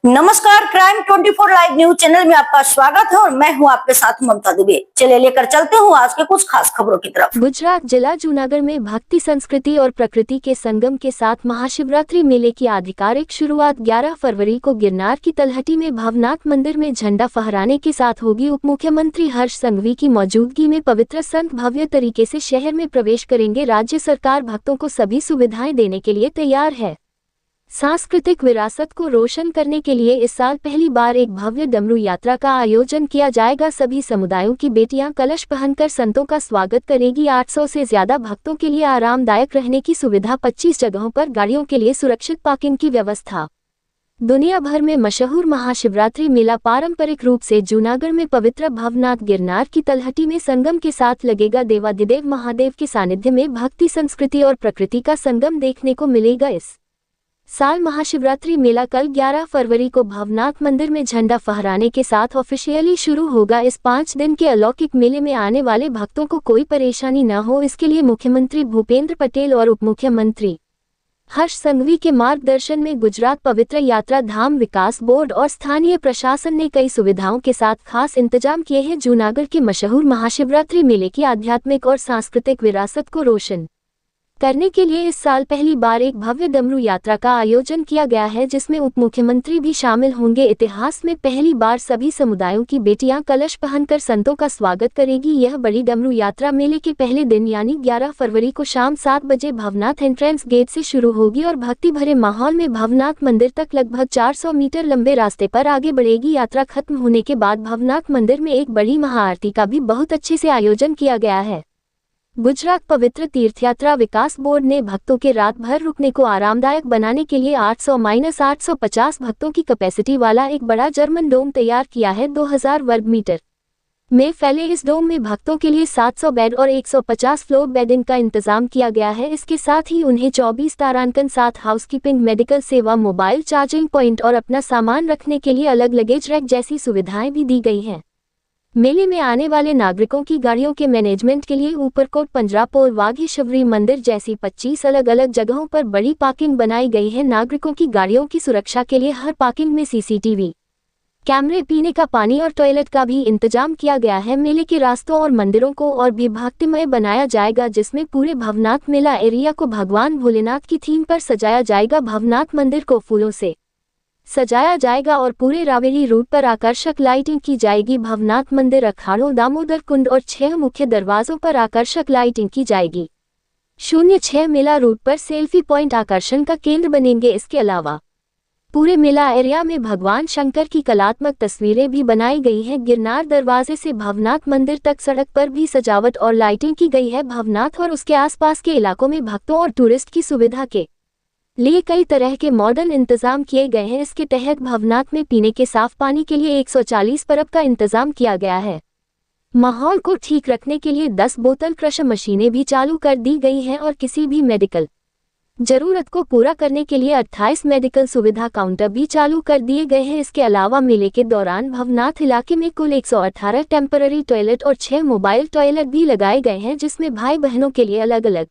नमस्कार, crime 24 live news channel में आपका स्वागत है और मैं हूं आपके साथ ममता दुबे। चलिए लेकर चलते हूं आज के कुछ खास खबरों की तरफ। गुजरात जिला जूनागढ़ में भक्ति संस्कृति और प्रकृति के संगम के साथ महाशिवरात्रि मेले की आधिकारिक शुरुआत 11 फरवरी को गिरनार की तलहटी में भवनाथ मंदिर में झंडा फहराने के साथ होगी। उप मुख्यमंत्री हर्ष संघवी की मौजूदगी में पवित्र संत भव्य तरीके से शहर में प्रवेश करेंगे। राज्य सरकार भक्तों को सभी सुविधाएं देने के लिए तैयार है। सांस्कृतिक विरासत को रोशन करने के लिए इस साल पहली बार एक भव्य डमरू यात्रा का आयोजन किया जाएगा। सभी समुदायों की बेटियां कलश पहनकर संतों का स्वागत करेगी। 800 से ज्यादा भक्तों के लिए आरामदायक रहने की सुविधा, 25 जगहों पर गाड़ियों के लिए सुरक्षित पार्किंग की व्यवस्था। दुनिया भर में मशहूर महाशिवरात्रि मेला पारंपरिक रूप से जूनागढ़ में पवित्र भवनाथ गिरनार की तलहटी में संगम के साथ लगेगा। देवाधिदेव महादेव के सानिध्य में भक्ति संस्कृति और प्रकृति का संगम देखने को मिलेगा। इस साल महाशिवरात्रि मेला कल 11 फरवरी को भवनाथ मंदिर में झंडा फहराने के साथ ऑफिशियली शुरू होगा। इस 5 दिन के अलौकिक मेले में आने वाले भक्तों को कोई परेशानी न हो, इसके लिए मुख्यमंत्री भूपेंद्र पटेल और उप मुख्यमंत्री हर्ष संघवी के मार्गदर्शन में गुजरात पवित्र यात्रा धाम विकास बोर्ड और स्थानीय प्रशासन ने कई सुविधाओं के साथ खास इंतजाम किए हैं। जूनागढ़ के मशहूर महाशिवरात्रि मेले की आध्यात्मिक और सांस्कृतिक विरासत को रोशन करने के लिए इस साल पहली बार एक भव्य डमरू यात्रा का आयोजन किया गया है, जिसमें उप मुख्यमंत्री भी शामिल होंगे। इतिहास में पहली बार सभी समुदायों की बेटियां कलश पहनकर संतों का स्वागत करेगी। यह बड़ी डमरू यात्रा मेले के पहले दिन यानी 11 फरवरी को शाम 7 बजे भवनाथ एंट्रेंस गेट से शुरू होगी और भक्ति भरे माहौल में भवनाथ मंदिर तक लगभग 400 मीटर लंबे रास्ते पर आगे बढ़ेगी। यात्रा खत्म होने के बाद भवनाथ मंदिर में एक बड़ी महाआरती का भी बहुत अच्छे से आयोजन किया गया है। गुजरात पवित्र तीर्थयात्रा विकास बोर्ड ने भक्तों के रात भर रुकने को आरामदायक बनाने के लिए 800-850 भक्तों की कैपेसिटी वाला एक बड़ा जर्मन डोम तैयार किया है। 2000 वर्ग मीटर में फैले इस डोम में भक्तों के लिए 700 बेड और 150 फ्लोर बेडिंग का इंतजाम किया गया है। इसके साथ ही उन्हें 24 तारांकन, साथ हाउसकीपिंग, मेडिकल सेवा, मोबाइल चार्जिंग पॉइंट और अपना सामान रखने के लिए अलग लगेज रैक जैसी सुविधाएं भी दी गई हैं। मेले में आने वाले नागरिकों की गाड़ियों के मैनेजमेंट के लिए ऊपरकोट, पंजरापोल, वाघीशवरी मंदिर जैसी 25 अलग अलग जगहों पर बड़ी पार्किंग बनाई गई है। नागरिकों की गाड़ियों की सुरक्षा के लिए हर पार्किंग में सीसीटीवी कैमरे, पीने का पानी और टॉयलेट का भी इंतजाम किया गया है। मेले के रास्तों और मंदिरों को और भी भक्तिमय बनाया जाएगा, जिसमें पूरे भवनाथ मेला एरिया को भगवान भोलेनाथ की थीम पर सजाया जाएगा। भवनाथ मंदिर को फूलों से सजाया जाएगा और पूरे रावेरी रूट पर आकर्षक लाइटिंग की जाएगी। भवनाथ मंदिर, अखाड़ों, दामोदर कुंड और 6 मुख्य दरवाजों पर आकर्षक लाइटिंग की जाएगी। 06 मेला रूट पर सेल्फी पॉइंट आकर्षण का केंद्र बनेंगे। इसके अलावा पूरे मेला एरिया में भगवान शंकर की कलात्मक तस्वीरें भी बनाई गई हैं। गिरनार दरवाजे से भवनाथ मंदिर तक सड़क पर भी सजावट और लाइटिंग की गई है। भवनाथ और उसके आसपास के इलाकों में भक्तों और टूरिस्ट की सुविधा के लिए कई तरह के मॉडर्न इंतजाम किए गए हैं। इसके तहत भवनाथ में पीने के साफ पानी के लिए 140 परब का इंतजाम किया गया है। माहौल को ठीक रखने के लिए 10 बोतल क्रशर मशीनें भी चालू कर दी गई हैं और किसी भी मेडिकल जरूरत को पूरा करने के लिए 28 मेडिकल सुविधा काउंटर भी चालू कर दिए गए हैं। इसके अलावा मेले के दौरान भवनाथ इलाके में कुल 118 टेम्पररी टॉयलेट और 6 मोबाइल टॉयलेट भी लगाए गए हैं, जिसमें भाई बहनों के लिए अलग अलग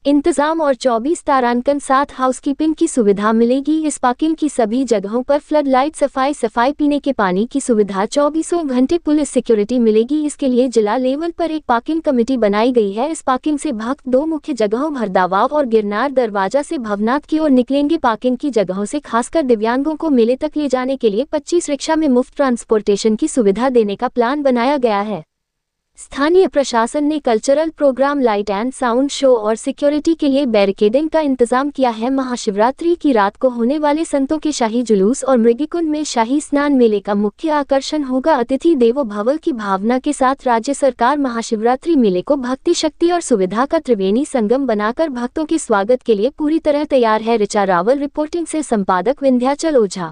इंतजाम और 24 तारांकन, साथ हाउसकीपिंग की सुविधा मिलेगी। इस पार्किंग की सभी जगहों पर फ्लड लाइट, सफाई, पीने के पानी की सुविधा, 24 घंटे पुलिस सिक्योरिटी मिलेगी। इसके लिए जिला लेवल पर एक पार्किंग कमेटी बनाई गई है। इस पार्किंग से भक्त 2 मुख्य जगहों भरदावाव और गिरनार दरवाजा से भवनाथ की ओर निकलेंगे। पार्किंग की जगहों से खासकर दिव्यांगों को मेले तक ले जाने के लिए 25 रिक्शा में मुफ्त ट्रांसपोर्टेशन की सुविधा देने का प्लान बनाया गया है। स्थानीय प्रशासन ने cultural programme, light and sound show और सिक्योरिटी के लिए बैरिकेडिंग का इंतजाम किया है। महाशिवरात्रि की रात को होने वाले संतों के शाही जुलूस और मृगीकुंड में शाही स्नान मेले का मुख्य आकर्षण होगा। अतिथि देवो भव की भावना के साथ राज्य सरकार महाशिवरात्रि मेले को भक्ति, शक्ति और सुविधा का त्रिवेणी संगम बनाकर भक्तों के स्वागत के लिए पूरी तरह तैयार है। ऋचा रावल रिपोर्टिंग से संपादक विंध्याचल ओझा।